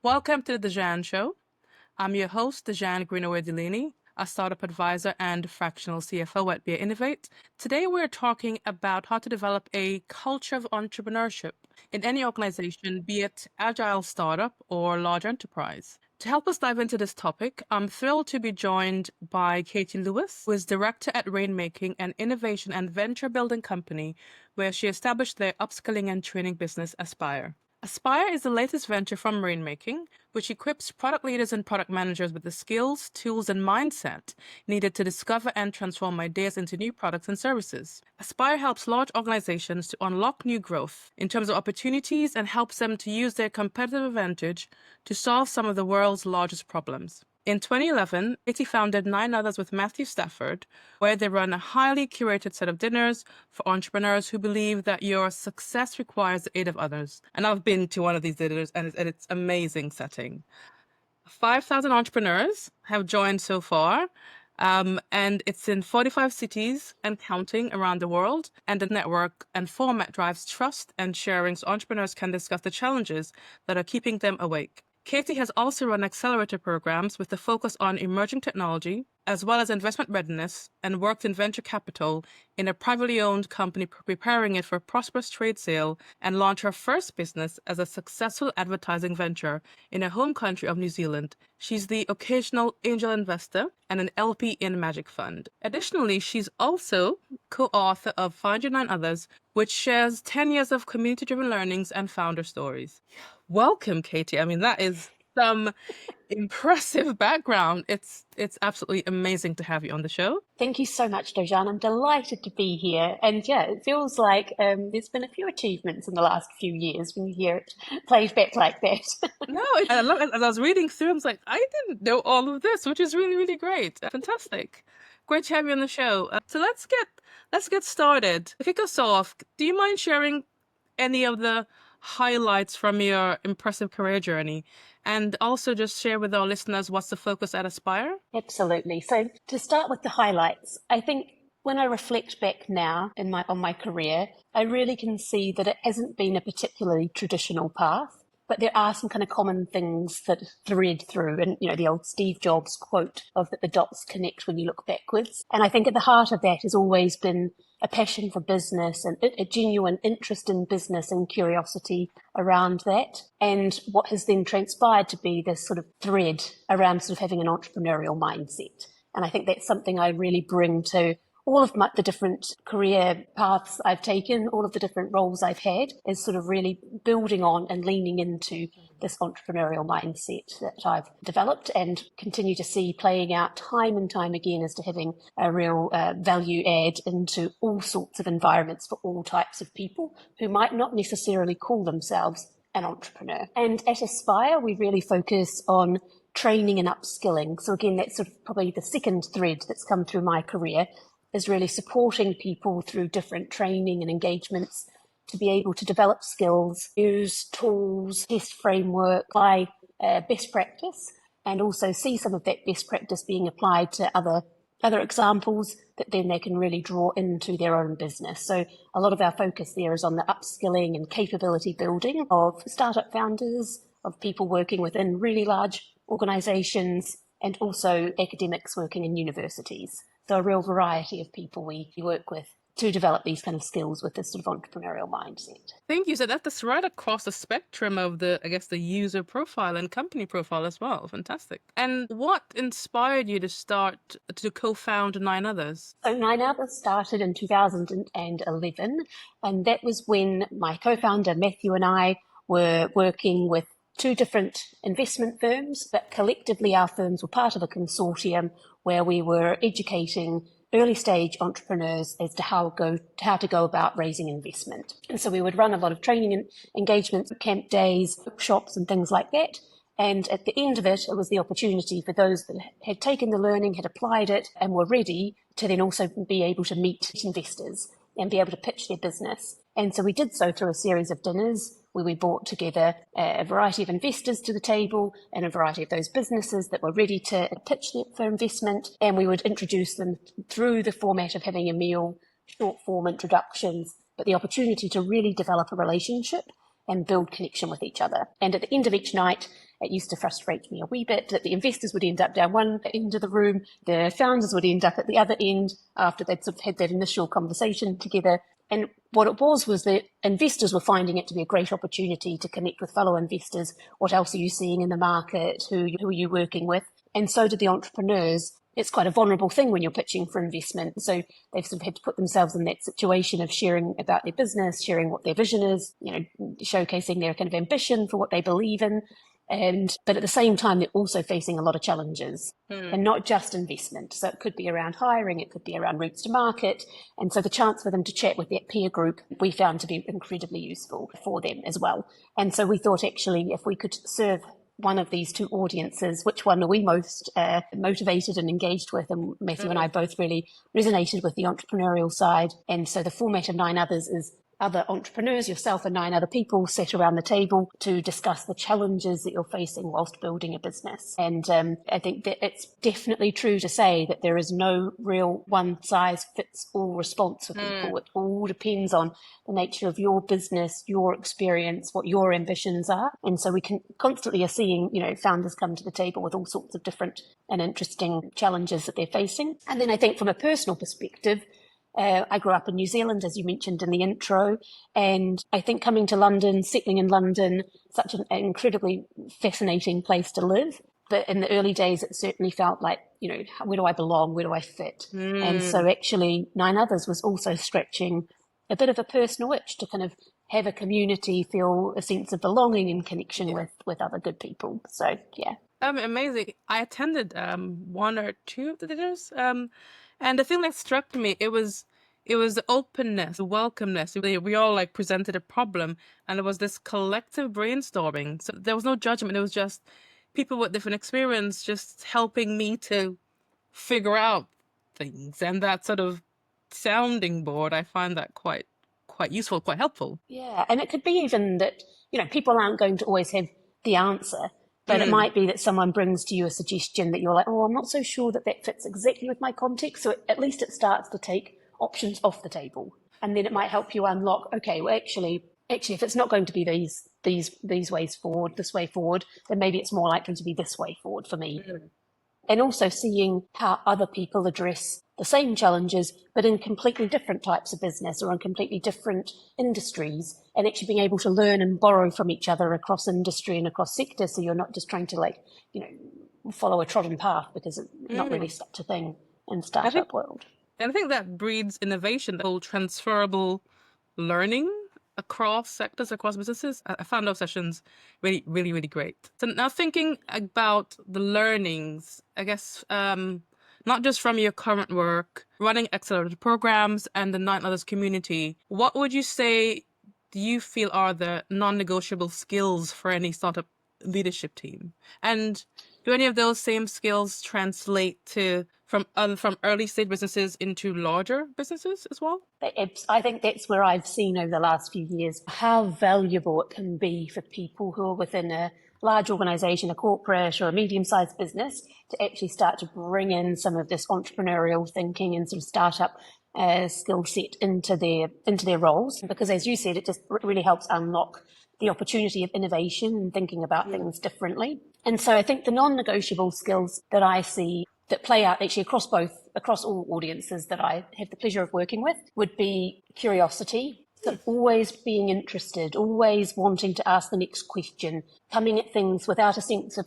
Welcome to the Dhosjan Show. I'm your host, Dhosjan Greenaway-Dalini, a startup advisor and fractional CFO at Bia Innovate. Today, we're talking about how to develop a culture of entrepreneurship in any organization, be it agile startup or large enterprise. To help us dive into this topic, I'm thrilled to be joined by Katie Lewis, who is director at Rainmaking, an innovation and venture building company where she established their upskilling and training business, Aspire. Aspire is the latest venture from Rainmaking, which equips product leaders and product managers with the skills, tools, and mindset needed to discover and transform ideas into new products and services. Aspire helps large organizations to unlock new growth in terms of opportunities and helps them to use their competitive advantage to solve some of the world's largest problems. In 2011, Katie founded 9 Others with Matthew Stafford, where they run a highly curated set of dinners for entrepreneurs who believe that your success requires the aid of others. And I've been to one of these dinners, and it's an amazing setting. 5,000 entrepreneurs have joined so far, and it's in 45 cities and counting around the world. And the network and format drives trust and sharing so entrepreneurs can discuss the challenges that are keeping them awake. Katie has also run accelerator programs with the focus on emerging technology, as well as investment readiness, and worked in venture capital in a privately owned company preparing it for a prosperous trade sale, and launched her first business as a successful advertising venture in her home country of New Zealand. She's the occasional angel investor and an LP in Magic Fund. Additionally, she's also co-author of Find Your 9 Others, which shares 10 years of community-driven learnings and founder stories. Welcome, Katie. I mean, that is some impressive background. It's absolutely amazing to have you on the show. Thank you so much, Dhosjan. I'm delighted to be here. And yeah, it feels like there's been a few achievements in the last few years when you hear it played back like that. No, I love it. As I was reading through, I was like, I didn't know all of this, which is really, really great. Fantastic. Great to have you on the show. So let's get started. To kick us off, do you mind sharing any of the highlights from your impressive career journey, and also just share with our listeners what's the focus at Aspire? Absolutely. So to start with the highlights, I think when I reflect back now on my career, I really can see that it hasn't been a particularly traditional path, but there are some kind of common things that thread through. And, the old Steve Jobs quote of that the dots connect when you look backwards. And I think at the heart of that has always been a passion for business and a genuine interest in business and curiosity around that. And what has then transpired to be this sort of thread around sort of having an entrepreneurial mindset. And I think that's something I really bring to all of the different career paths I've taken, all of the different roles I've had, is sort of really building on and leaning into this entrepreneurial mindset that I've developed and continue to see playing out time and time again as to having a real value add into all sorts of environments for all types of people who might not necessarily call themselves an entrepreneur. And at Aspire, we really focus on training and upskilling. So again, that's sort of probably the second thread that's come through my career, is really supporting people through different training and engagements to be able to develop skills, use tools, test framework, apply best practice, and also see some of that best practice being applied to other examples that then they can really draw into their own business. So a lot of our focus there is on the upskilling and capability building of startup founders, of people working within really large organizations, and also academics working in universities. So a real variety of people we work with to develop these kind of skills with this sort of entrepreneurial mindset. Thank you. So that's right across the spectrum of the user profile and company profile as well. Fantastic. And what inspired you to co-found 9 Others? So 9 Others started in 2011, and that was when my co-founder Matthew and I were working with 2 different investment firms, but collectively our firms were part of a consortium where we were educating early stage entrepreneurs as to how to go about raising investment. And so we would run a lot of training and engagements, camp days, workshops and things like that. And at the end of it, it was the opportunity for those that had taken the learning, had applied it and were ready to then also be able to meet investors and be able to pitch their business. And so we did so through a series of dinners where we brought together a variety of investors to the table and a variety of those businesses that were ready to pitch for investment. And we would introduce them through the format of having a meal, short form introductions, but the opportunity to really develop a relationship and build connection with each other. And at the end of each night, it used to frustrate me a wee bit that the investors would end up down one end of the room, the founders would end up at the other end after they'd sort of had that initial conversation together. And what it was that investors were finding it to be a great opportunity to connect with fellow investors. What else are you seeing in the market? Who are you working with? And so did the entrepreneurs. It's quite a vulnerable thing when you're pitching for investment. So they've sort of had to put themselves in that situation of sharing about their business, sharing what their vision is, showcasing their kind of ambition for what they believe in. But at the same time, they're also facing a lot of challenges and not just investment. So it could be around hiring, it could be around routes to market. And so the chance for them to chat with that peer group, we found to be incredibly useful for them as well. And so we thought actually if we could serve one of these two audiences, which one are we most motivated and engaged with? And Matthew and I both really resonated with the entrepreneurial side. And so the format of 9 Others is other entrepreneurs, yourself and 9 other people sit around the table to discuss the challenges that you're facing whilst building a business. And I think that it's definitely true to say that there is no real one-size-fits-all response for people. It all depends on the nature of your business, your experience, what your ambitions are. And so we can constantly are seeing, founders come to the table with all sorts of different and interesting challenges that they're facing. And then I think from a personal perspective, I grew up in New Zealand, as you mentioned in the intro, and I think coming to London, settling in London, such an incredibly fascinating place to live. But in the early days, it certainly felt like, where do I belong? Where do I fit? And so actually 9 Others was also scratching a bit of a personal itch to kind of have a community, feel a sense of belonging and connection with other good people. So, yeah. Amazing. I attended 1 or 2 of the dinners. And the thing that struck me, it was the openness, the welcomeness. We all presented a problem, and it was this collective brainstorming. So there was no judgment. It was just people with different experience just helping me to figure out things. And that sort of sounding board, I find that quite useful, quite helpful. Yeah, and it could be even that, people aren't going to always have the answer. But it might be that someone brings to you a suggestion that you're like, I'm not so sure that fits exactly with my context. So at least it starts to take options off the table. And then it might help you unlock, okay, well, actually, if it's not going to be these ways forward, this way forward, then maybe it's more likely to be this way forward for me. And also seeing how other people address the same challenges, but in completely different types of business or in completely different industries, and actually being able to learn and borrow from each other across industry and across sectors. So you're not just trying to follow a trodden path, because it's not really such a thing in the startup world. And I think that breeds innovation, the whole transferable learning across sectors, across businesses. I found those sessions really, really, really great. So now thinking about the learnings, I guess, not just from your current work, running accelerated programs and the 9 Others community, what would you say do you feel are the non-negotiable skills for any startup leadership team? And do any of those same skills translate to from early stage businesses into larger businesses as well? I think that's where I've seen over the last few years how valuable it can be for people who are within a large organisation, a corporate or a medium-sized business, to actually start to bring in some of this entrepreneurial thinking and sort of startup skill set into their roles. Because as you said, it just really helps unlock the opportunity of innovation and thinking about things differently. And so I think the non-negotiable skills that I see that play out actually across all audiences that I have the pleasure of working with would be curiosity. So always being interested, always wanting to ask the next question, coming at things without a sense of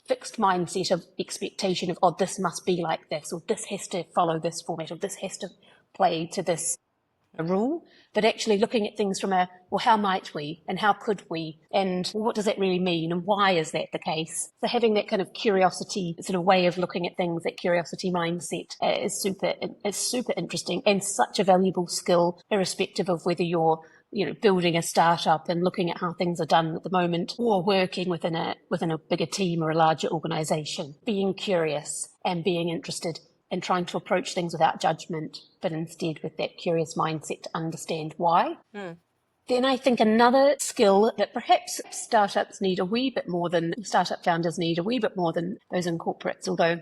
fixed mindset of expectation of, this must be like this, or this has to follow this format, or this has to play to this rule, but actually looking at things from how might we and how could we, and what does that really mean and why is that the case? So having that kind of curiosity sort of way of looking at things, that curiosity mindset is super interesting and such a valuable skill, irrespective of whether you're building a startup and looking at how things are done at the moment, or working within a bigger team or a larger organization. Being curious and being interested and trying to approach things without judgment, but instead with that curious mindset to understand why. Then I think another skill that perhaps startup founders need a wee bit more than those in corporates, although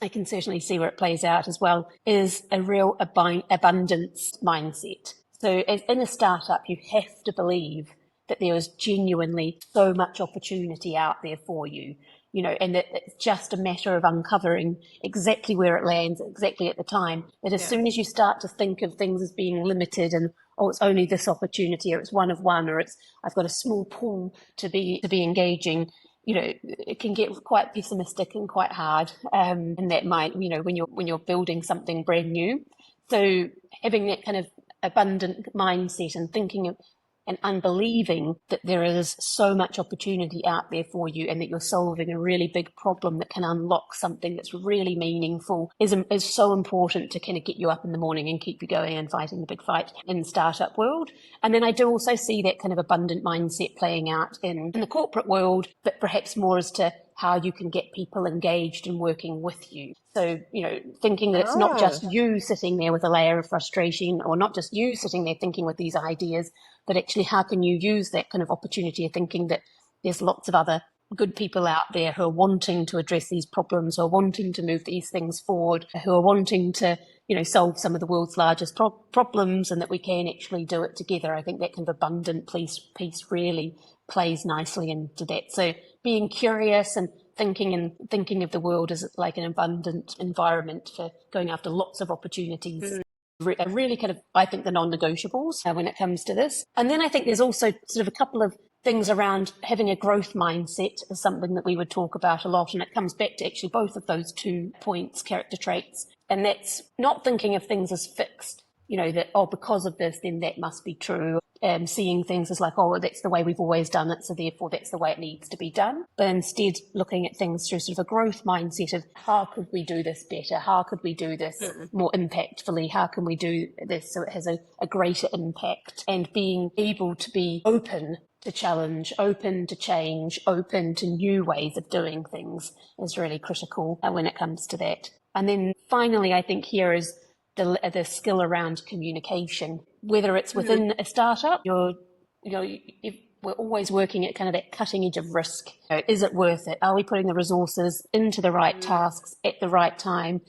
I can certainly see where it plays out as well, is a real abundance mindset. So as in a startup, you have to believe that there is genuinely so much opportunity out there for you, and that it's just a matter of uncovering exactly where it lands, exactly at the time. That as soon as you start to think of things as being limited and, oh, it's only this opportunity, or it's one of one, or I've got a small pool to be engaging, it can get quite pessimistic and quite hard. And that might, when you're building something brand new. So having that kind of abundant mindset and thinking and unbelieving that there is so much opportunity out there for you and that you're solving a really big problem that can unlock something that's really meaningful is so important to kind of get you up in the morning and keep you going and fighting the big fight in the startup world. And then I do also see that kind of abundant mindset playing out in the corporate world, but perhaps more as to how you can get people engaged and working with you. So, thinking that it's not just you sitting there with a layer of frustration, or not just you sitting there thinking with these ideas, but actually how can you use that kind of opportunity of thinking that there's lots of other good people out there who are wanting to address these problems, who are wanting to move these things forward, who are wanting to, solve some of the world's largest problems, and that we can actually do it together. I think that kind of abundant piece really plays nicely into that. So being curious and thinking of the world as like an abundant environment for going after lots of opportunities are really kind of, I think, the non-negotiables when it comes to this. And then I think there's also sort of a couple of things around having a growth mindset is something that we would talk about a lot. And it comes back to actually both of those 2 points, character traits. And that's not thinking of things as fixed, that, oh, because of this, then that must be true. Seeing things as like, oh, that's the way we've always done it, so therefore that's the way it needs to be done. But instead looking at things through sort of a growth mindset of how could we do this better? How could we do this more impactfully? How can we do this so it has a greater impact? And being able to be open to challenge, open to change, open to new ways of doing things is really critical when it comes to that. And then finally, I think here is the skill around communication, whether it's within a startup, if we're always working at kind of that cutting edge of risk. Is it worth it? Are we putting the resources into the right tasks at the right time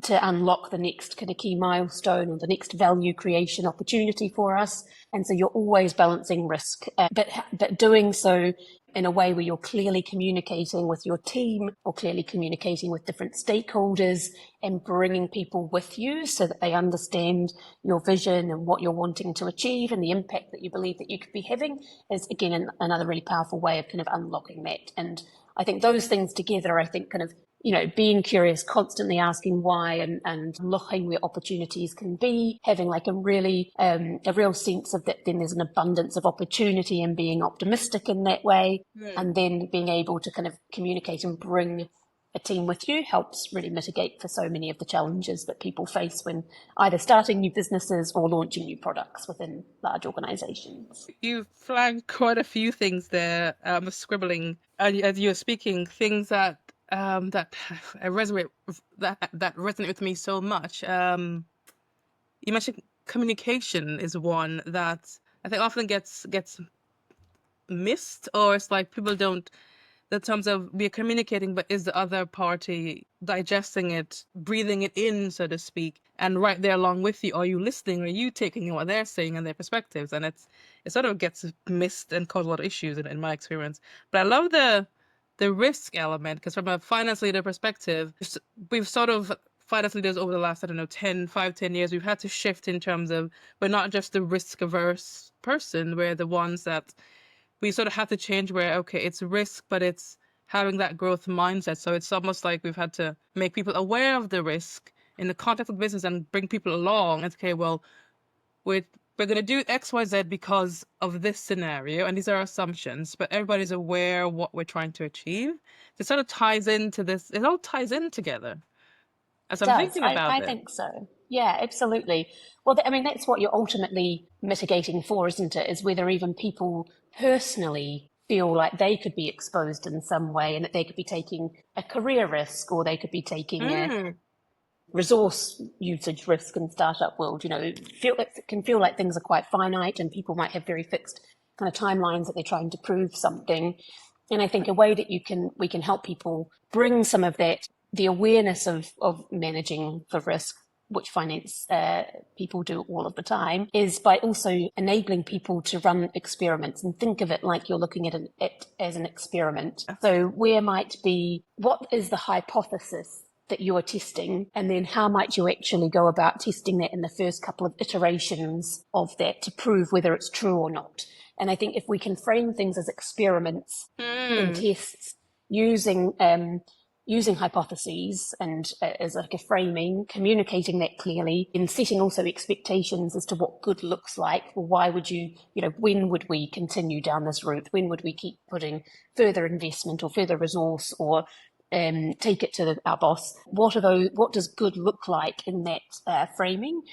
to unlock the next kind of key milestone or the next value creation opportunity for us? And so you're always balancing risk, but doing so in a way where you're clearly communicating with your team or clearly communicating with different stakeholders and bringing people with you so that they understand your vision and what you're wanting to achieve and the impact that you believe that you could be having is, again, another really powerful way of kind of unlocking that. And I think those things together, I think kind of, being curious, constantly asking why and looking where opportunities can be, having like a real sense of that then there's an abundance of opportunity and being optimistic in that way. And then being able to kind of communicate and bring a team with you helps really mitigate for so many of the challenges that people face when either starting new businesses or launching new products within large organizations. You've flagged quite a few things there. Scribbling as you were speaking, things that resonate with me so much. You mentioned communication is one that I think often gets missed, or it's like people don't. The terms of we're communicating, but is the other party digesting it, breathing it in, so to speak, and right there along with you? Are you listening? Are you taking in what they're saying and their perspectives? And it sort of gets missed and causes a lot of issues in my experience. But I love the risk element, because from a finance leader perspective, we've sort of, finance leaders over the last, 10 years, we've had to shift in terms of we're not just the risk averse person, we're the ones that we sort of have to change where, okay, it's risk, but it's having that growth mindset. So it's almost like we've had to make people aware of the risk in the context of business and bring people along. And okay, well, we're going to do X, Y, Z because of this scenario, and these are assumptions, but everybody's aware of what we're trying to achieve. It sort of ties into this. It all ties in together. As I'm thinking about it. I think so. Yeah, absolutely. Well, that's what you're ultimately mitigating for, isn't it? Is whether even people personally feel like they could be exposed in some way and that they could be taking a career risk, or they could be taking a resource usage risk in startup world. It can feel like things are quite finite and people might have very fixed kind of timelines that they're trying to prove something. And I think a way that we can help people bring some of that, the awareness of managing the risk, which finance people do all of the time, is by also enabling people to run experiments and think of it like you're looking at it as an experiment. So where might be, what is the hypothesis that you are testing, and then how might you actually go about testing that in the first couple of iterations of that to prove whether it's true or not. And I think if we can frame things as experiments and tests using hypotheses and as like a framing, communicating that clearly, and setting also expectations as to what good looks like. Well, why would you, when would we continue down this route? When would we keep putting further investment or further resource or take it to our boss? What does good look like in that framing?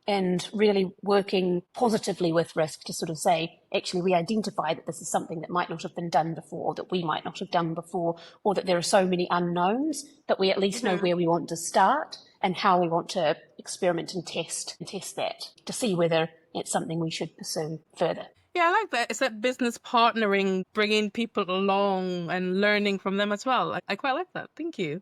And really working positively with risk to sort of say, actually, we identify that this is something that might not have been done before, that we might not have done before, or that there are so many unknowns that we at least know where we want to start and how we want to experiment and test that to see whether it's something we should pursue further. Yeah, I like that. It's that business partnering, bringing people along and learning from them as well. I quite like that. Thank you.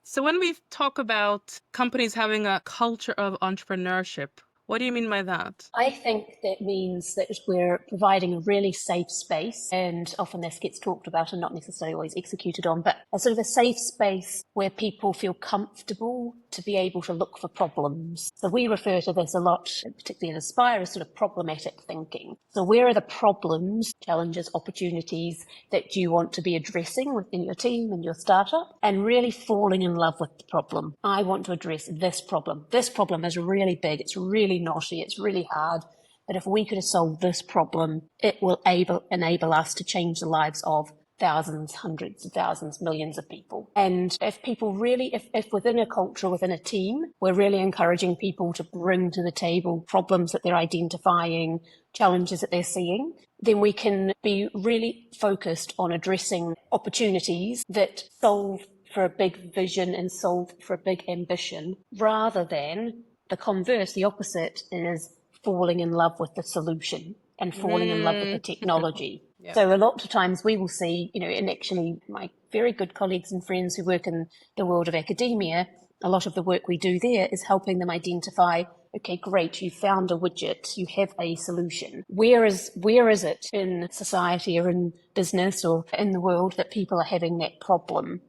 So when we talk about companies having a culture of entrepreneurship, what do you mean by that? I think that means that we're providing a really safe space, and often this gets talked about and not necessarily always executed on, but a sort of a safe space where people feel comfortable to be able to look for problems. So we refer to this a lot, particularly at Aspire, as sort of problematic thinking. So where are the problems, challenges, opportunities that you want to be addressing within your team and your startup, and really falling in love with the problem. I want to address this problem. This problem is really big. It's really knotty. It's really hard. But if we could have solved this problem, it will enable us to change the lives of thousands, hundreds of thousands, millions of people. And if people really, if within a culture, within a team, we're really encouraging people to bring to the table problems that they're identifying, challenges that they're seeing, then we can be really focused on addressing opportunities that solve for a big vision and solve for a big ambition, rather than the converse, the opposite is falling in love with the solution and falling in love with the technology. Yep. So a lot of times we will see, and actually my very good colleagues and friends who work in the world of academia, a lot of the work we do there is helping them identify, okay, great, you found a widget, you have a solution. Where is it in society or in business or in the world that people are having that problem?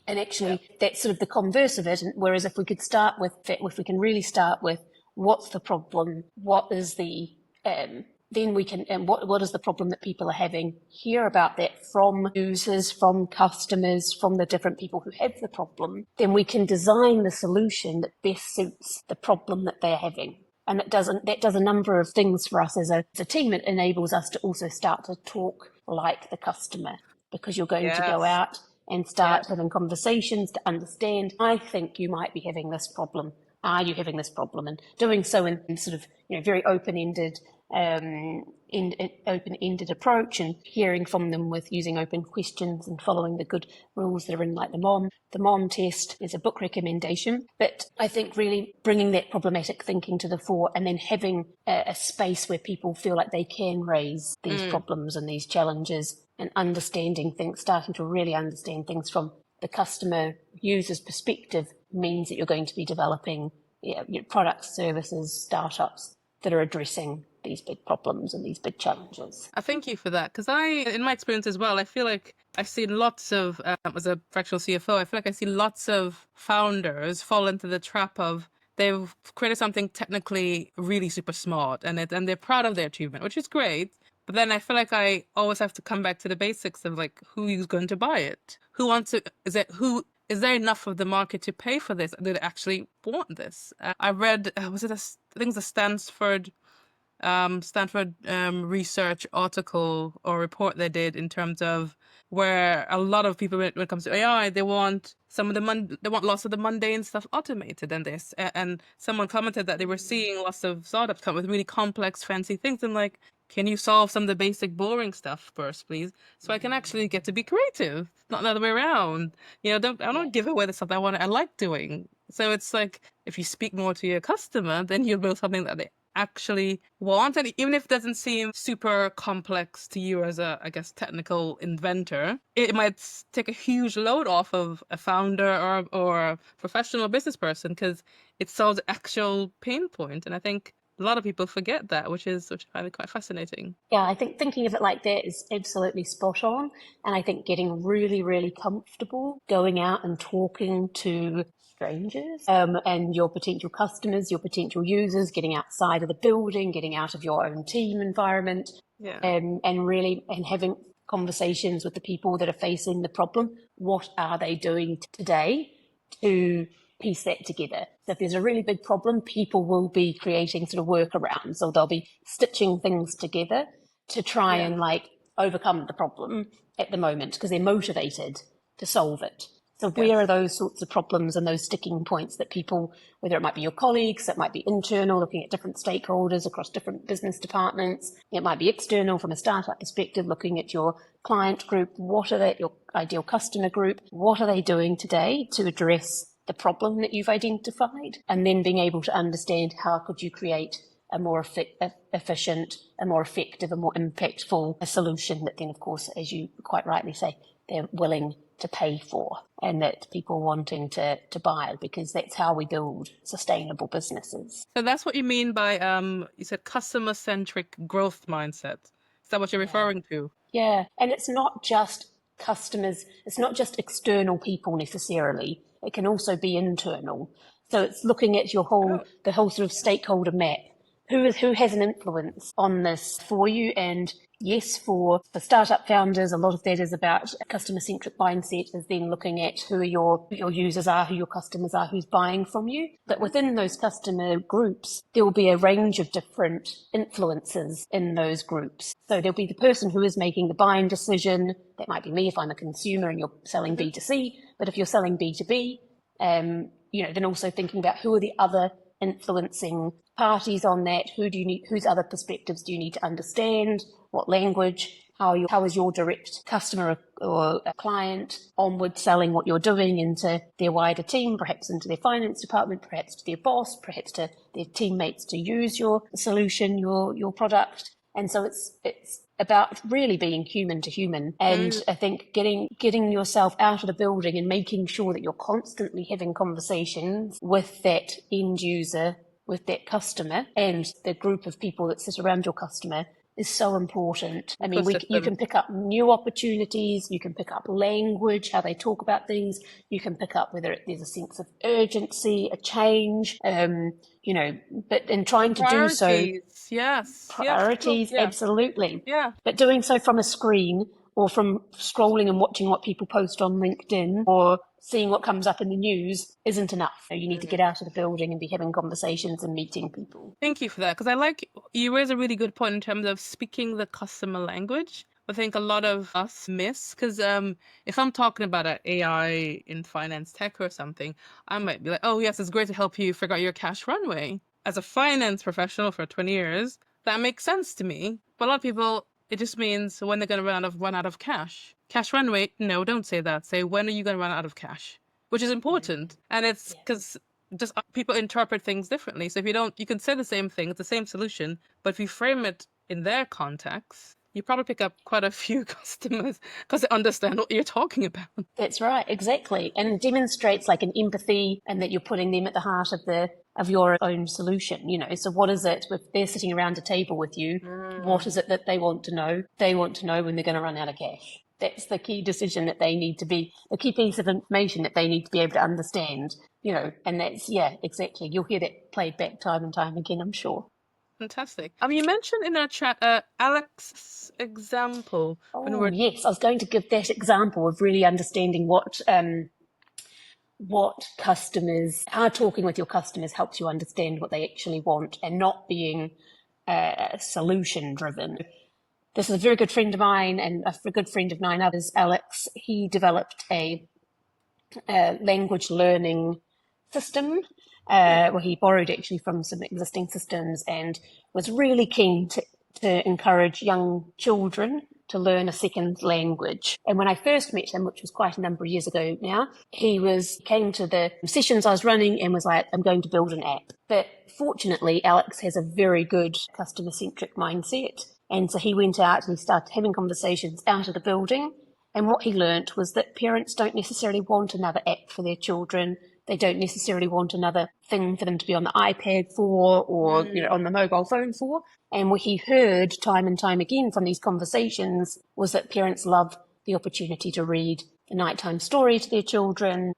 And actually, that's sort of the converse of it. Whereas if we could start with, if we can really start with what's the problem, what is the, then we can, and what is the problem that people are having, hear about that from users, from customers, from the different people who have the problem, then we can design the solution that best suits the problem that they're having. And that does a number of things for us as a team. It enables us to also start to talk like the customer, because you're going to go out and start having conversations to understand, I think you might be having this problem. Are you having this problem? And doing so in sort of, very open-ended approach, and hearing from them with using open questions and following the good rules that are in, like the MOM test is a book recommendation. But I think really bringing that problematic thinking to the fore, and then having a space where people feel like they can raise these problems and these challenges, and understanding things, starting to really understand things from the customer user's perspective, means that you're going to be developing products, services, startups that are addressing these big problems and these big challenges. I thank you for that, because in my experience as well, I feel like I've seen lots of, as a fractional CFO, I feel like I see lots of founders fall into the trap of they've created something technically really super smart, and they're proud of their achievement, which is great. But then I feel like I always have to come back to the basics of like, who's going to buy it? Who wants to, is there enough of the market to pay for this? Do they actually want this? I read, I think it was a Stanford research article or report they did in terms of where a lot of people, when it comes to AI, they want lots of the mundane stuff automated in this. And someone commented that they were seeing lots of startups come with really complex, fancy things. And like, can you solve some of the basic, boring stuff first, please? So I can actually get to be creative, not the other way around. I don't give away the stuff I like doing. So it's like, if you speak more to your customer, then you'll build something that they actually want, and even if it doesn't seem super complex to you as a, I guess, technical inventor, it might take a huge load off of a founder or a professional business person because it solves the actual pain point. And I think a lot of people forget that, which I find quite fascinating. Yeah, I think thinking of it like that is absolutely spot on. And I think getting really, really comfortable going out and talking to strangers and your potential customers, your potential users, getting outside of the building, getting out of your own team environment, Yeah. and really and having conversations with the people that are facing the problem. What are they doing today to piece that together? So if there's a really big problem, people will be creating sort of workarounds, or they'll be stitching things together to try and like overcome the problem at the moment because they're motivated to solve it. So where are those sorts of problems and those sticking points that people, whether it might be your colleagues, it might be internal, looking at different stakeholders across different business departments, it might be external from a startup perspective, looking at your client group, what are they, your ideal customer group, what are they doing today to address the problem that you've identified, and then being able to understand how could you create a more efficient, a more effective, a more impactful solution that then, of course, as you quite rightly say, they're willing to pay for and that people wanting to buy, because that's how we build sustainable businesses. So that's what you mean by, you said customer-centric growth mindset. Is that what you're referring to? Yeah, and it's not just customers, it's not just external people necessarily. It can also be internal. So it's looking at the whole sort of stakeholder map. Who has an influence on this for you? And yes, for startup founders, a lot of that is about a customer-centric mindset, is then looking at who your users are, who your customers are, who's buying from you. But within those customer groups, there will be a range of different influences in those groups. So there'll be the person who is making the buying decision. That might be me if I'm a consumer and you're selling B2C. But if you're selling B2B, then also thinking about who are the other influencing parties on that, whose other perspectives do you need to understand, what language, how is your direct customer or a client onward selling what you're doing into their wider team, perhaps into their finance department, perhaps to their boss, perhaps to their teammates to use your solution, your product. And so it's about really being human to human. And I think getting yourself out of the building and making sure that you're constantly having conversations with that end user, with that customer, and the group of people that sit around your customer is so important. I mean, you can pick up new opportunities, you can pick up language, how they talk about things, you can pick up whether there's a sense of urgency, a change, but in trying to do so. Priorities, absolutely. Yeah. But doing so from a screen or from scrolling and watching what people post on LinkedIn or seeing what comes up in the news isn't enough. So you need to get out of the building and be having conversations and meeting people. Thank you for that, because you raise a really good point in terms of speaking the customer language. I think a lot of us miss, because if I'm talking about an AI in finance tech or something, I might be like, oh yes, it's great to help you figure out your cash runway. As a finance professional for 20 years, that makes sense to me. But a lot of people, it just means when they're going to run out of cash. Cash runway, no, don't say that. Say, when are you going to run out of cash? Which is important. And it's because just people interpret things differently. So if you can say the same thing, it's the same solution, but if you frame it in their context, you probably pick up quite a few customers because they understand what you're talking about. That's right, exactly. And it demonstrates like an empathy, and that you're putting them at the heart of your own solution. So what is it, if they're sitting around a table with you, what is it that they want to know? They want to know when they're going to run out of cash. That's the key decision that they need to be, the key piece of information that they need to be able to understand, and that's, yeah, exactly. You'll hear that played back time and time again, I'm sure. Fantastic. You mentioned in our chat Alex's example. Yes, I was going to give that example of really understanding what customers, how talking with your customers helps you understand what they actually want and not being solution driven. This is a very good friend of mine and a good friend of 9 others, Alex. He developed a language learning system where he borrowed actually from some existing systems and was really keen to encourage young children to learn a second language. And when I first met him, which was quite a number of years ago now, he came to the sessions I was running and was like, I'm going to build an app. But fortunately, Alex has a very good customer-centric mindset. And so he went out and he started having conversations out of the building. And what he learnt was that parents don't necessarily want another app for their children. They don't necessarily want another thing for them to be on the iPad for or on the mobile phone for. And what he heard time and time again from these conversations was that parents love the opportunity to read a nighttime story to their children.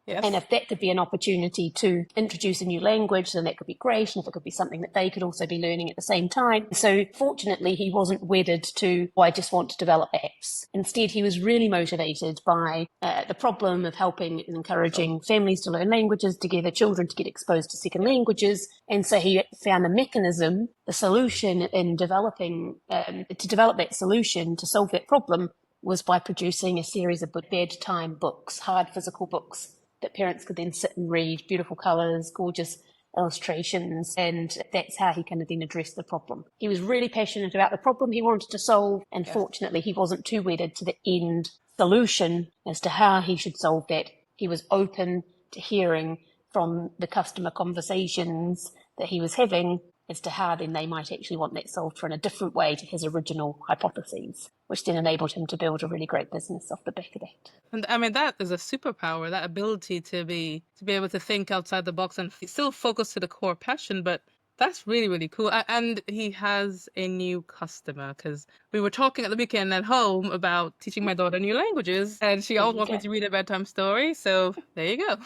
Yes. And if that could be an opportunity to introduce a new language, then that could be great. And if it could be something that they could also be learning at the same time. So fortunately, he wasn't wedded to, I just want to develop apps. Instead, he was really motivated by the problem of helping and encouraging families to learn languages together, children to get exposed to second languages. And so he found the mechanism, the solution in developing, to develop that solution to solve that problem was by producing a series of bedtime books, hard physical books, that parents could then sit and read, beautiful colours, gorgeous illustrations, and that's how he kind of then addressed the problem. He was really passionate about the problem he wanted to solve, and fortunately he wasn't too wedded to the end solution as to how he should solve that. He was open to hearing from the customer conversations that he was having as to how then they might actually want that solved for in a different way to his original hypotheses, which then enabled him to build a really great business off the back of that. And I mean, that is a superpower, that ability to be able to think outside the box and still focus to the core passion. But that's really, really cool. And he has a new customer, because we were talking at the weekend at home about teaching my daughter new languages, and she always wants me to read a bedtime story. So there you go.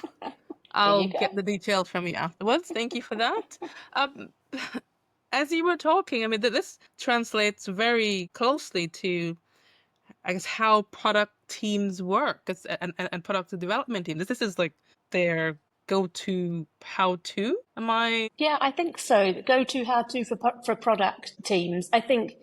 I'll get the details from you afterwards. Thank you for that. As you were talking, I mean, this translates very closely to, I guess, how product teams work and product development teams. This is like their go-to how-to. Am I? Yeah, I think so. Go-to how-to for product teams. I think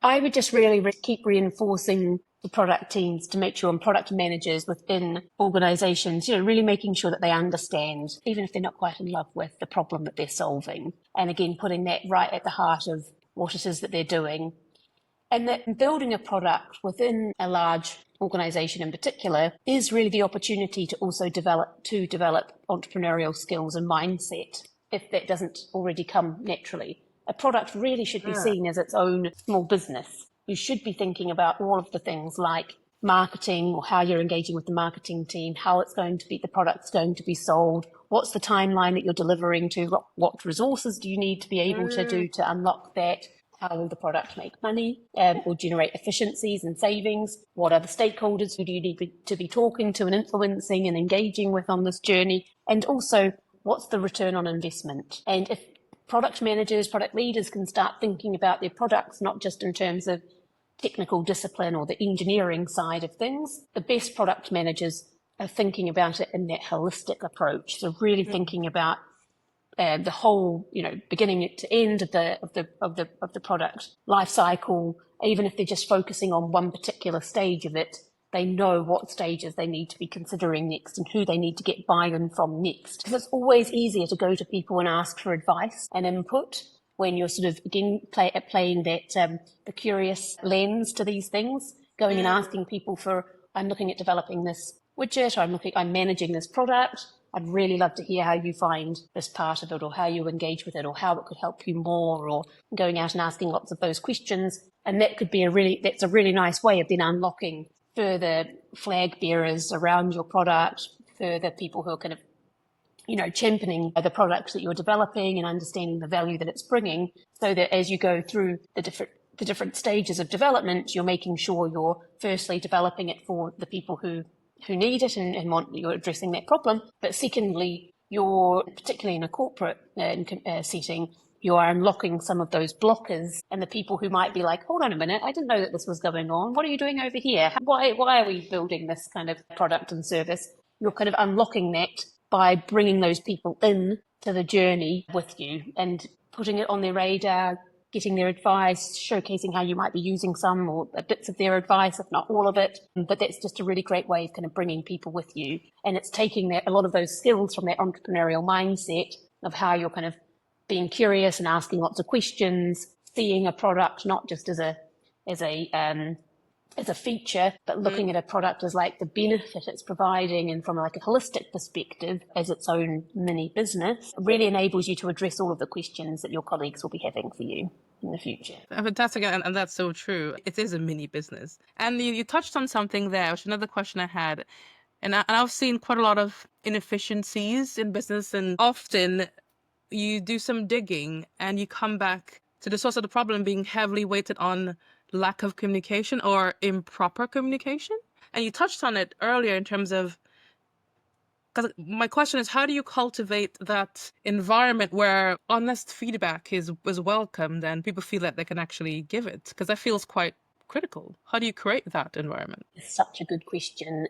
I would just really keep reinforcing the product teams to make sure, and product managers within organizations, really making sure that they understand, even if they're not quite in love with the problem that they're solving. And again, putting that right at the heart of what it is that they're doing. And that building a product within a large organization in particular is really the opportunity to also develop entrepreneurial skills and mindset, if that doesn't already come naturally. A product really should be seen as its own small business. You should be thinking about all of the things like marketing, or how you're engaging with the marketing team, how it's going to be, the product's going to be sold, what's the timeline that you're delivering to, what resources do you need to be able to do to unlock that, how will the product make money or generate efficiencies and savings, what are the stakeholders who do you need to be talking to and influencing and engaging with on this journey, and also what's the return on investment. And if product managers, product leaders can start thinking about their products, not just in terms of technical discipline or the engineering side of things, the best product managers are thinking about it in that holistic approach. So really thinking about the whole, beginning to end of the product life cycle. Even if they're just focusing on one particular stage of it, they know what stages they need to be considering next and who they need to get buy-in from next. Because it's always easier to go to people and ask for advice and input when you're sort of, again, playing that the curious lens to these things, going and asking people for, I'm looking at developing this widget, or I'm managing this product. I'd really love to hear how you find this part of it, or how you engage with it, or how it could help you more, or going out and asking lots of those questions. And that could be that's a really nice way of then unlocking further flag bearers around your product, further people who are kind of, championing the products that you're developing and understanding the value that it's bringing, so that as you go through the different stages of development, you're making sure you're firstly developing it for the people who need it and want, you're addressing that problem. But secondly, you're, particularly in a corporate setting, you are unlocking some of those blockers, and the people who might be like, hold on a minute, I didn't know that this was going on. What are you doing over here? Why are we building this kind of product and service? You're kind of unlocking that by bringing those people in to the journey with you and putting it on their radar, getting their advice, showcasing how you might be using some or bits of their advice, if not all of it. But that's just a really great way of kind of bringing people with you. And it's taking a lot of those skills from that entrepreneurial mindset of how you're kind of being curious and asking lots of questions, seeing a product not just as as a feature, but looking at a product as like the benefit it's providing and from like a holistic perspective as its own mini business really enables you to address all of the questions that your colleagues will be having for you in the future. Fantastic, and that's so true. It is a mini business. And you touched on something there, which is another question I had. And I've seen quite a lot of inefficiencies in business, and often you do some digging and you come back to the source of the problem being heavily weighted on lack of communication or improper communication. And you touched on it earlier in terms of, because my question is, how do you cultivate that environment where honest feedback is welcomed and people feel that they can actually give it? Because that feels quite critical. How do you create that environment? It's such a good question.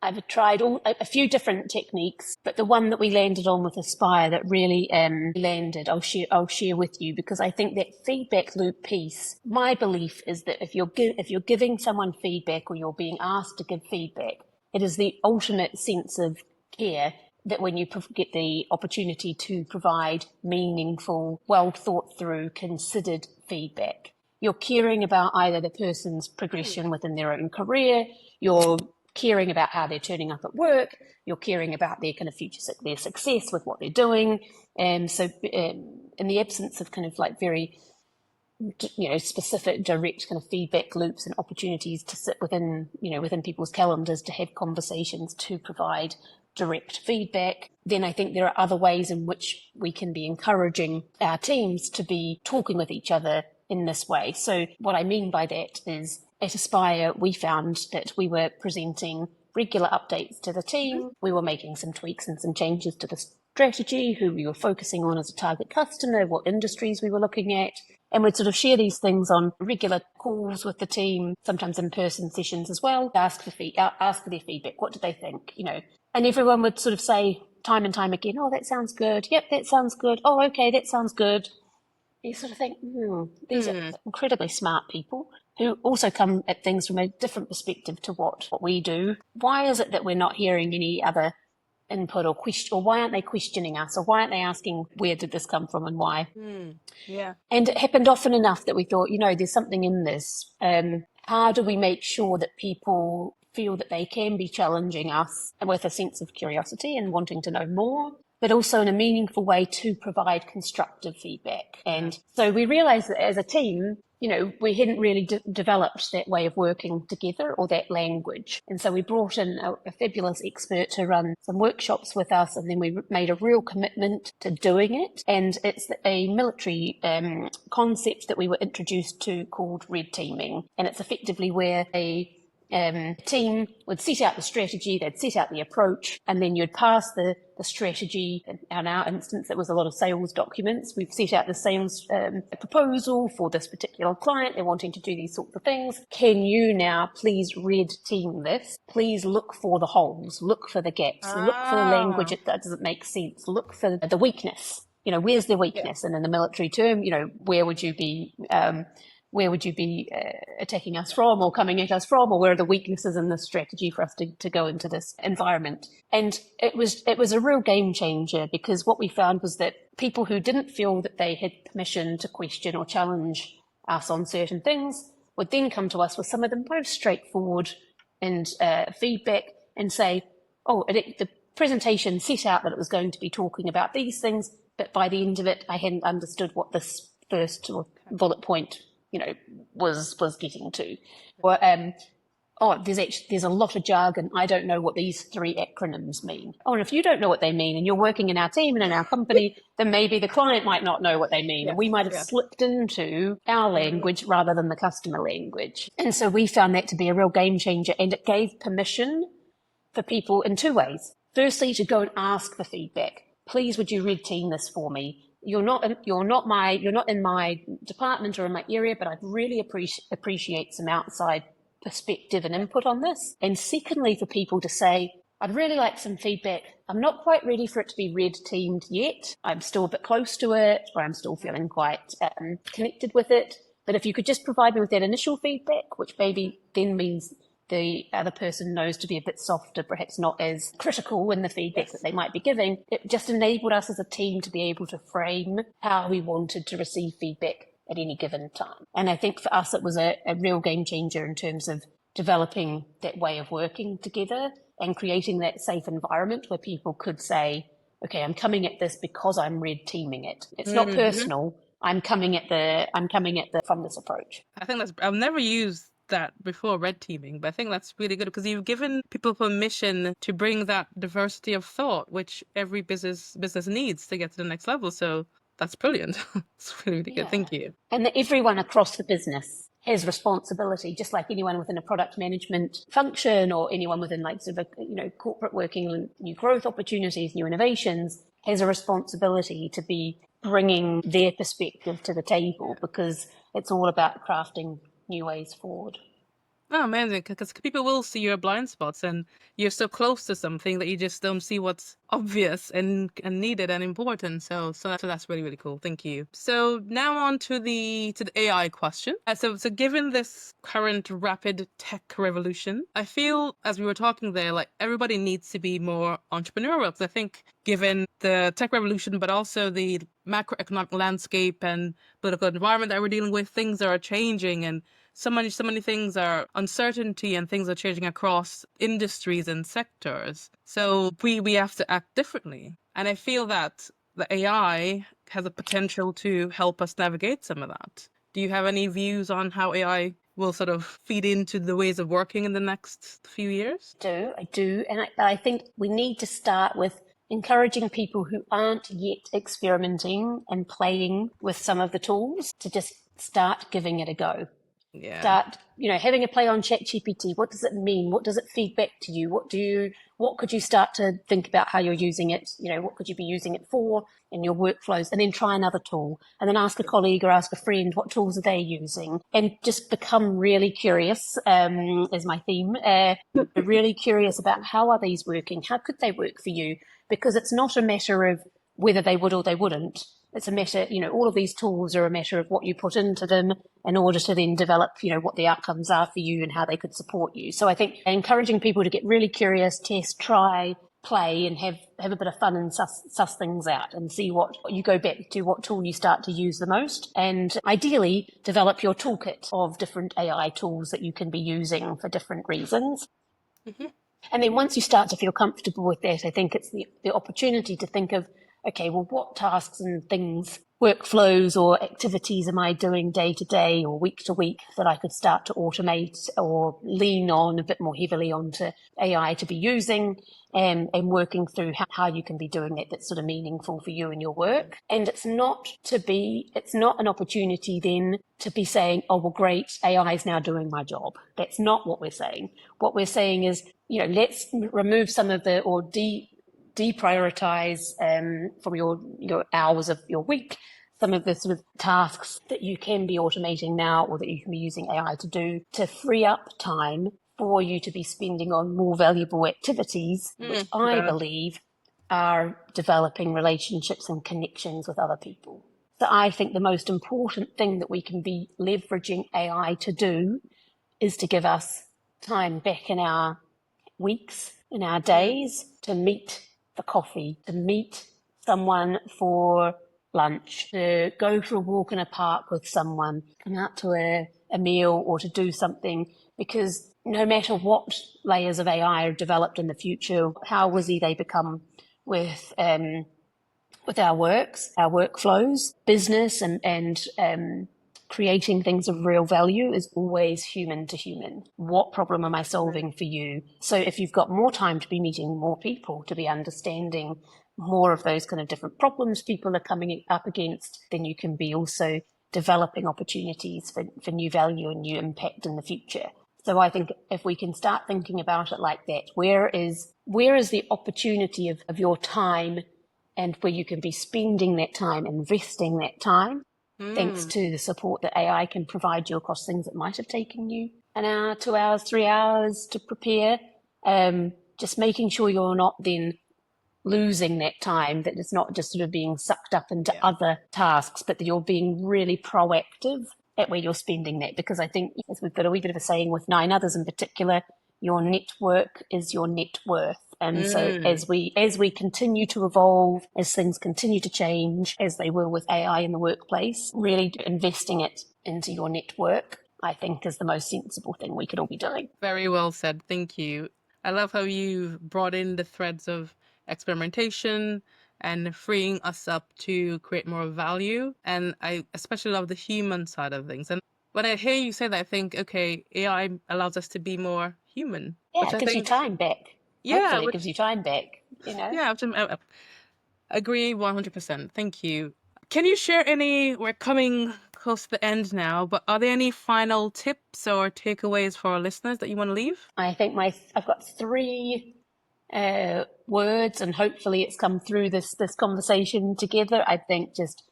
I've tried a few different techniques, but the one that we landed on with Aspire that really landed, I'll share with you, because I think that feedback loop piece, my belief is that if you're giving someone feedback or you're being asked to give feedback, it is the ultimate sense of care that when you get the opportunity to provide meaningful, well thought through, considered feedback. You're caring about either the person's progression within their own career, you're caring about how they're turning up at work, you're caring about their kind of their success with what they're doing. So in the absence of kind of like very, specific, direct kind of feedback loops and opportunities to sit within people's calendars to have conversations to provide direct feedback, then I think there are other ways in which we can be encouraging our teams to be talking with each other in this way. So what I mean by that is at Aspire, we found that we were presenting regular updates to the team. We were making some tweaks and some changes to the strategy, who we were focusing on as a target customer, what industries we were looking at. And we'd sort of share these things on regular calls with the team, sometimes in-person sessions as well, ask for their feedback. What do they think? And everyone would sort of say time and time again, oh, that sounds good. Yep, that sounds good. Oh, okay, that sounds good. You sort of think, these are incredibly smart people who also come at things from a different perspective to what we do. Why is it that we're not hearing any other input or question, or why aren't they questioning us, or why aren't they asking where did this come from and why? Yeah. And it happened often enough that we thought, there's something in this. How do we make sure that people feel that they can be challenging us with a sense of curiosity and wanting to know more, but also in a meaningful way to provide constructive feedback? And so we realized that as a team, we hadn't really developed that way of working together or that language. And so we brought in a fabulous expert to run some workshops with us, and then we made a real commitment to doing it. And it's a military concept that we were introduced to called red teaming. And it's effectively where a team would set out the strategy, they'd set out the approach, and then you'd pass the strategy. In our instance, it was a lot of sales documents. We've set out the sales proposal for this particular client. They're wanting to do these sorts of things. Can you now please red team this? Please look for the holes, look for the gaps, look for the language that doesn't make sense, look for the weakness. Where's the weakness? And in the military term, where would you be attacking us from or coming at us from, or where are the weaknesses in this strategy for us to go into this environment? And it was a real game changer, because what we found was that people who didn't feel that they had permission to question or challenge us on certain things would then come to us with some of the most straightforward and feedback and say, the presentation set out that it was going to be talking about these things, but by the end of it, I hadn't understood what this first bullet point was getting to. Or, there's a lot of jargon. I don't know what these 3 acronyms mean. Oh, and if you don't know what they mean and you're working in our team and in our company, then maybe the client might not know what they mean. And we might have slipped into our language rather than the customer language. And so we found that to be a real game changer, and it gave permission for people in 2 ways. Firstly, to go and ask for feedback. Please, would you red team this for me? You're not in my department or in my area, but I'd really appreciate some outside perspective and input on this. And secondly, for people to say, I'd really like some feedback. I'm not quite ready for it to be red teamed yet. I'm still a bit close to it, or I'm still feeling quite connected with it. But if you could just provide me with that initial feedback, which maybe then means the other person knows to be a bit softer, perhaps not as critical in the feedback that they might be giving. It just enabled us as a team to be able to frame how we wanted to receive feedback at any given time. And I think for us, it was a real game changer in terms of developing that way of working together and creating that safe environment where people could say, okay, I'm coming at this because I'm red teaming it. It's not personal. I'm coming at from this approach. I think I've never used that before, red teaming, but I think that's really good because you've given people permission to bring that diversity of thought, which every business needs to get to the next level. So that's brilliant. It's really good. Thank you. And that everyone across the business has responsibility, just like anyone within a product management function or anyone within like sort of corporate working on new growth opportunities, new innovations, has a responsibility to be bringing their perspective to the table, because it's all about crafting new ways forward. Oh, amazing, because people will see your blind spots and you're so close to something that you just don't see what's obvious and needed and important. So that's really, really cool. Thank you. So now on to the AI question. So given this current rapid tech revolution, I feel, as we were talking there, like everybody needs to be more entrepreneurial. Because I think given the tech revolution, but also the macroeconomic landscape and political environment that we're dealing with, things are changing, and so many things are uncertainty, and things are changing across industries and sectors. So we have to act differently. And I feel that the AI has a potential to help us navigate some of that. Do you have any views on how AI will sort of feed into the ways of working in the next few years? I do. And I think we need to start with encouraging people who aren't yet experimenting and playing with some of the tools to just start giving it a go. Yeah. Start, having a play on ChatGPT. What does it mean? What does it feed back to you? What could you start to think about how you're using it? What could you be using it for in your workflows? And then try another tool, and then ask a colleague or ask a friend, what tools are they using? And just become really curious, is my theme, really curious about how are these working? How could they work for you? Because it's not a matter of whether they would or they wouldn't. It's a matter, all of these tools are a matter of what you put into them in order to then develop, what the outcomes are for you and how they could support you. So I think encouraging people to get really curious, test, try, play, and have a bit of fun and suss things out and see what you go back to, what tool you start to use the most, and ideally develop your toolkit of different AI tools that you can be using for different reasons. Mm-hmm. And then once you start to feel comfortable with that, I think it's the opportunity to think of, okay, well, what tasks and things, workflows or activities am I doing day to day or week to week that I could start to automate or lean on a bit more heavily onto AI to be using, and working through how you can be doing that that's sort of meaningful for you and your work. And it's not an opportunity then to be saying, oh, well, great, AI is now doing my job. That's not what we're saying. What we're saying is, let's remove some of the, or deprioritize from your hours of your week some of the sort of tasks that you can be automating now or that you can be using AI to do, to free up time for you to be spending on more valuable activities, which I believe are developing relationships and connections with other people. So I think the most important thing that we can be leveraging AI to do is to give us time back in our weeks, in our days, to meet for coffee, to meet someone for lunch, to go for a walk in a park with someone, come out to a meal, or to do something. Because no matter what layers of AI are developed in the future, how wizzy they become with our works, our workflows, business and creating things of real value is always human to human. What problem am I solving for you? So if you've got more time to be meeting more people, to be understanding more of those kind of different problems people are coming up against, then you can be also developing opportunities for new value and new impact in the future. So I think if we can start thinking about it like that, where is the opportunity of your time, and where you can be spending that time, investing that time, thanks to the support that AI can provide you across things that might have taken you an hour, 2 hours, 3 hours to prepare. Just making sure you're not then losing that time, that it's not just sort of being sucked up into other tasks, but that you're being really proactive at where you're spending that. Because I think, as we've got a wee bit of a saying with 9 Others in particular, your network is your net worth. And so as we continue to evolve, as things continue to change, as they will with AI in the workplace, really investing it into your network, I think, is the most sensible thing we could all be doing. Very well said. Thank you. I love how you brought in the threads of experimentation and freeing us up to create more value. And I especially love the human side of things. And when I hear you say that, I think, okay, AI allows us to be more human, Yeah, which it I gives you think, time back. yeah, Hopefully it which, gives you time back, you know? yeah, I agree 100%. Thank you. Can you share any, we're coming close to the end now, but are there any final tips or takeaways for our listeners that you want to leave? I think I've got three words, and hopefully it's come through this conversation together. I think just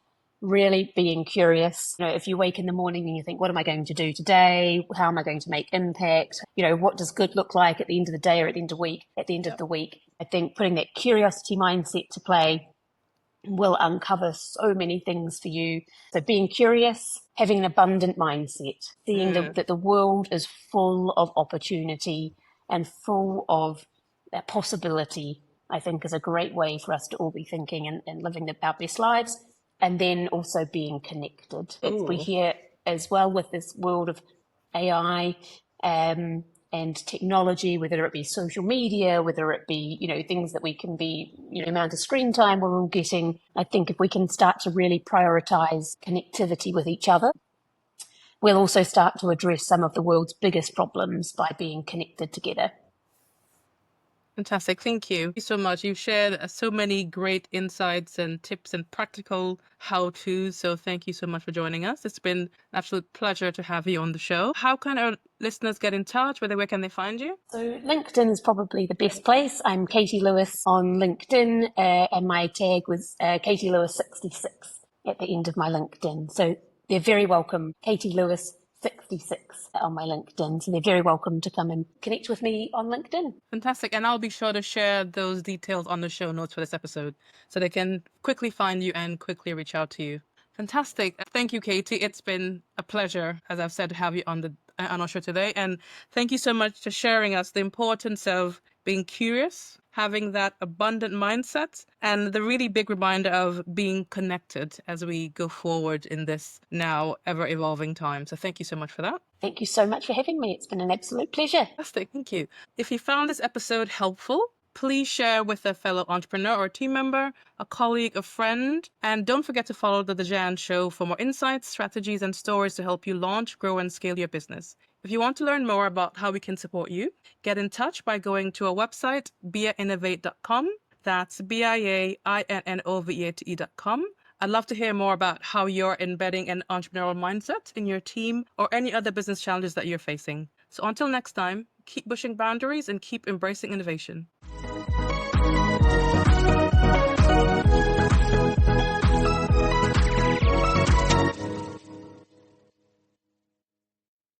really being curious. You know, if you wake in the morning and you think, what am I going to do today? How am I going to make impact? You know, what does good look like at the end of the day or at the end of the week? I think putting that curiosity mindset to play will uncover so many things for you. So being curious, having an abundant mindset, seeing that the world is full of opportunity and full of that possibility, I think is a great way for us to all be thinking and living our best lives. And then also being connected. We hear as well with this world of AI and technology, whether it be social media, whether it be, you know, things that we can be, you know, amount of screen time we're all getting. I think if we can start to really prioritize connectivity with each other, we'll also start to address some of the world's biggest problems by being connected together. Fantastic. Thank you. Thank you so much. You've shared so many great insights and tips and practical how-tos. So thank you so much for joining us. It's been an absolute pleasure to have you on the show. How can our listeners get in touch? Where can they find you? So LinkedIn is probably the best place. I'm Katie Lewis on LinkedIn, and my tag was Katie Lewis 66 at the end of my LinkedIn. So they're very welcome. Katie Lewis 66 on my LinkedIn. So they're very welcome to come and connect with me on LinkedIn. Fantastic. And I'll be sure to share those details on the show notes for this episode so they can quickly find you and quickly reach out to you. Fantastic. Thank you, Katie. It's been a pleasure, as I've said, to have you on our show today. And thank you so much for sharing us the importance of being curious, having that abundant mindset, and the really big reminder of being connected as we go forward in this now ever-evolving time. So thank you so much for that. Thank you so much for having me. It's been an absolute pleasure. Fantastic. Thank you. If you found this episode helpful, please share with a fellow entrepreneur or team member, a colleague, a friend, and don't forget to follow the Dhosjan Show for more insights, strategies, and stories to help you launch, grow, and scale your business. If you want to learn more about how we can support you, get in touch by going to our website, biainnovate.com. That's biainnovate.com. I'd love to hear more about how you're embedding an entrepreneurial mindset in your team or any other business challenges that you're facing. So until next time, keep pushing boundaries and keep embracing innovation.